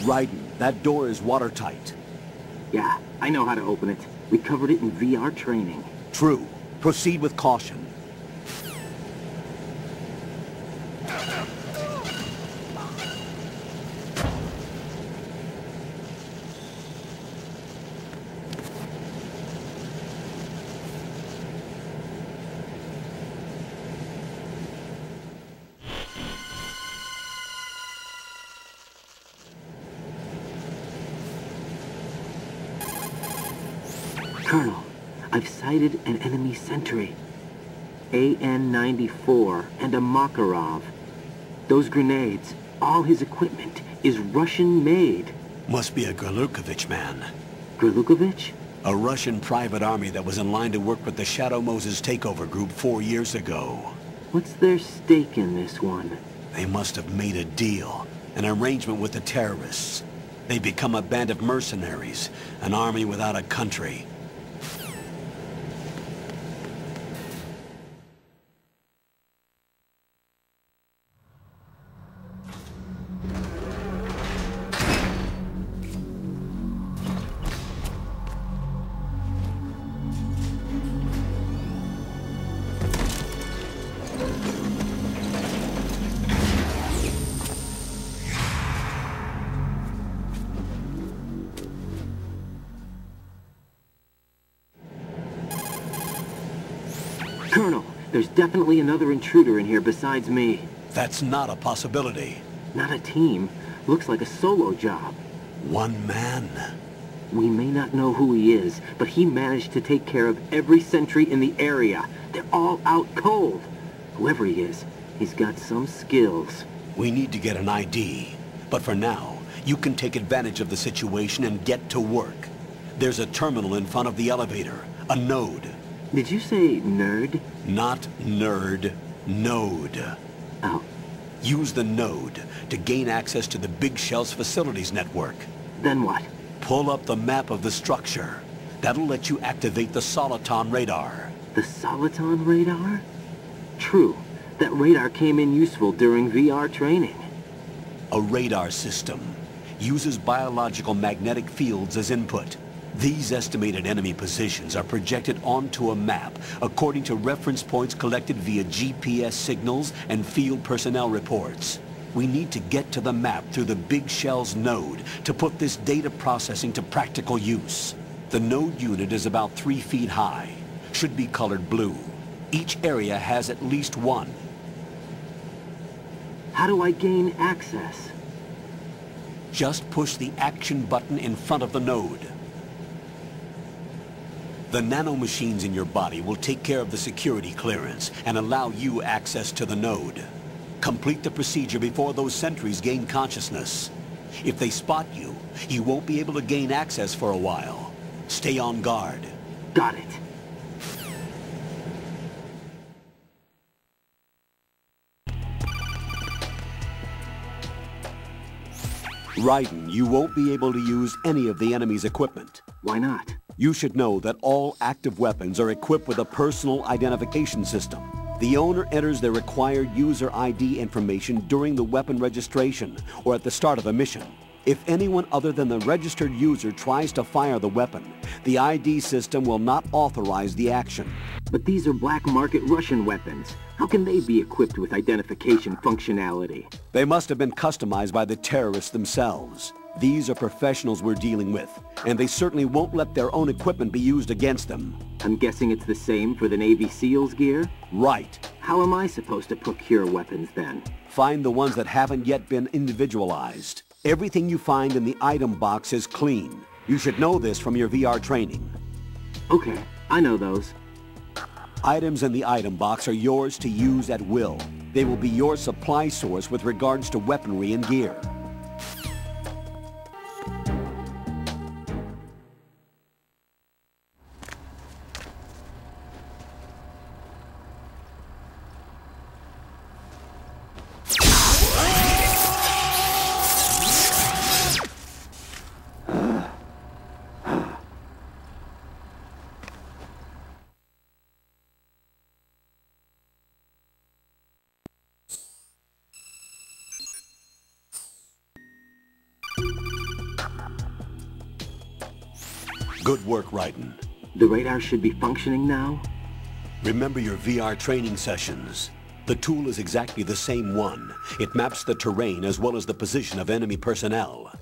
Raiden, that door is watertight. Yeah, I know how to open it. We covered it in VR training. True. Proceed with caution. Colonel, I've sighted an enemy sentry. AN-94 and a Makarov. Those grenades, all his equipment, is Russian-made. Must be a Gorlukovich man. Gorlukovich? A Russian private army that was in line to work with the Shadow Moses takeover group 4 years ago. What's their stake in this one? They must have made a deal, an arrangement with the terrorists. They become a band of mercenaries, an army without a country. Colonel, there's definitely another intruder in here besides me. That's not a possibility. Not a team. Looks like a solo job. One man. We may not know who he is, but he managed to take care of every sentry in the area. They're all out cold. Whoever he is, he's got some skills. We need to get an ID. But for now, you can take advantage of the situation and get to work. There's a terminal in front of the elevator. A node. Did you say nerd? Not nerd. Node. Oh. Use the node to gain access to the Big Shell's facilities network. Then what? Pull up the map of the structure. That'll let you activate the Soliton radar. The Soliton radar? True. That radar came in useful during VR training. A radar system uses biological magnetic fields as input. These estimated enemy positions are projected onto a map according to reference points collected via GPS signals and field personnel reports. We need to get to the map through the Big Shell's node to put this data processing to practical use. The node unit is about 3 feet high, should be colored blue. Each area has at least one. How do I gain access? Just push the action button in front of the node. The nanomachines in your body will take care of the security clearance and allow you access to the node. Complete the procedure before those sentries gain consciousness. If they spot you, you won't be able to gain access for a while. Stay on guard. Got it. Raiden, you won't be able to use any of the enemy's equipment. Why not? You should know that all active weapons are equipped with a personal identification system. The owner enters their required user ID information during the weapon registration or at the start of a mission. If anyone other than the registered user tries to fire the weapon, the ID system will not authorize the action. But these are black market Russian weapons. How can they be equipped with identification functionality? They must have been customized by the terrorists themselves. These are professionals we're dealing with, and they certainly won't let their own equipment be used against them. I'm guessing it's the same for the Navy SEALs gear? Right. How am I supposed to procure weapons then? Find the ones that haven't yet been individualized. Everything you find in the item box is clean. You should know this from your VR training. Okay, I know those. Items in the item box are yours to use at will. They will be your supply source with regards to weaponry and gear. Good work, Raiden. The radar should be functioning now? Remember your VR training sessions. The tool is exactly the same one. It maps the terrain as well as the position of enemy personnel.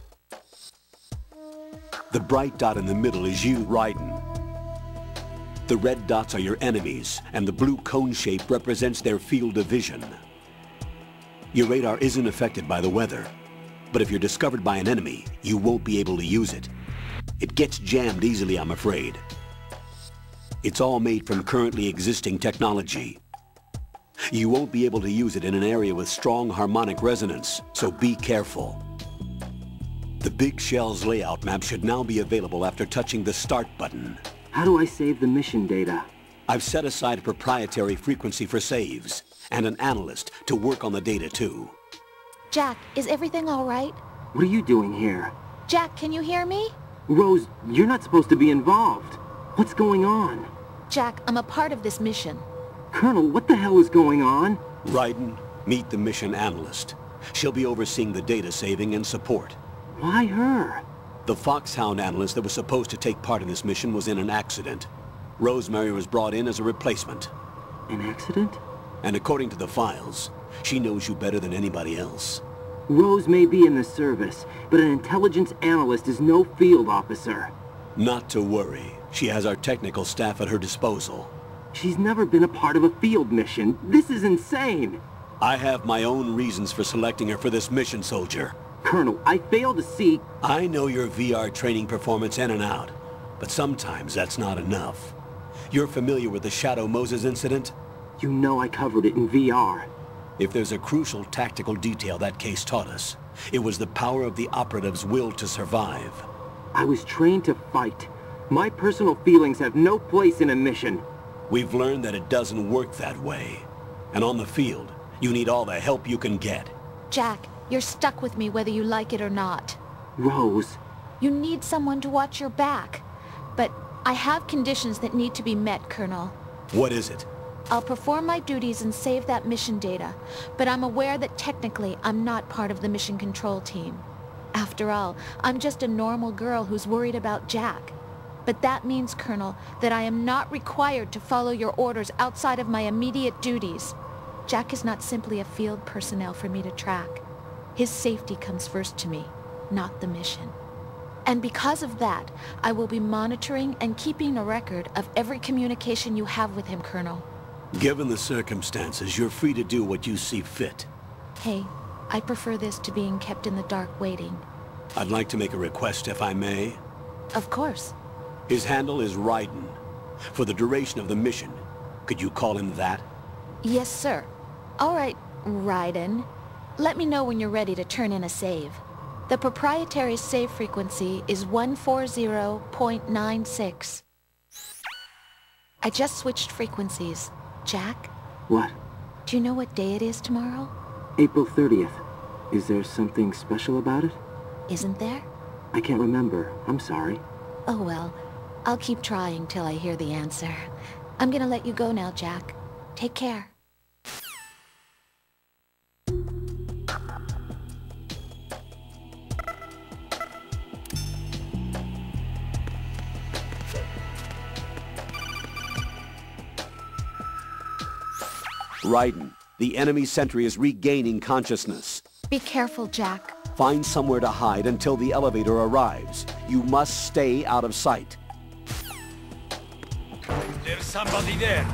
The bright dot in the middle is you, Raiden. The red dots are your enemies, and the blue cone shape represents their field of vision. Your radar isn't affected by the weather, but if you're discovered by an enemy, you won't be able to use it. It gets jammed easily, I'm afraid. It's all made from currently existing technology. You won't be able to use it in an area with strong harmonic resonance, so be careful. The Big Shell's layout map should now be available after touching the Start button. How do I save the mission data? I've set aside a proprietary frequency for saves, and an analyst to work on the data too. Jack, is everything all right? What are you doing here? Jack, can you hear me? Rose, you're not supposed to be involved. What's going on? Jack, I'm a part of this mission. Colonel, what the hell is going on? Raiden, meet the mission analyst. She'll be overseeing the data saving and support. Why her? The Foxhound analyst that was supposed to take part in this mission was in an accident. Rosemary was brought in as a replacement. An accident? And according to the files, she knows you better than anybody else. Rose may be in the service, but an intelligence analyst is no field officer. Not to worry. She has our technical staff at her disposal. She's never been a part of a field mission. This is insane. I have my own reasons for selecting her for this mission, soldier. Colonel, I fail to see... I know your VR training performance in and out, but sometimes that's not enough. You're familiar with the Shadow Moses incident? You know I covered it in VR. If there's a crucial tactical detail that case taught us, it was the power of the operative's will to survive. I was trained to fight. My personal feelings have no place in a mission. We've learned that it doesn't work that way. And on the field, you need all the help you can get. Jack, you're stuck with me whether you like it or not. Rose. You need someone to watch your back. But I have conditions that need to be met, Colonel. What is it? I'll perform my duties and save that mission data, but I'm aware that technically I'm not part of the mission control team. After all, I'm just a normal girl who's worried about Jack. But that means, Colonel, that I am not required to follow your orders outside of my immediate duties. Jack is not simply a field personnel for me to track. His safety comes first to me, not the mission. And because of that, I will be monitoring and keeping a record of every communication you have with him, Colonel. Given the circumstances, you're free to do what you see fit. Hey, I prefer this to being kept in the dark waiting. I'd like to make a request, if I may. Of course. His handle is Raiden. For the duration of the mission, could you call him that? Yes, sir. All right, Raiden. Let me know when you're ready to turn in a save. The proprietary save frequency is 140.96. I just switched frequencies. Jack? What? Do you know what day it is tomorrow? April 30th. Is there something special about it? Isn't there? I can't remember. I'm sorry. Oh well, I'll keep trying till I hear the answer. I'm gonna let you go now, Jack. Take care. Raiden, the enemy sentry is regaining consciousness. Be careful, Jack. Find somewhere to hide until the elevator arrives. You must stay out of sight. There's somebody there.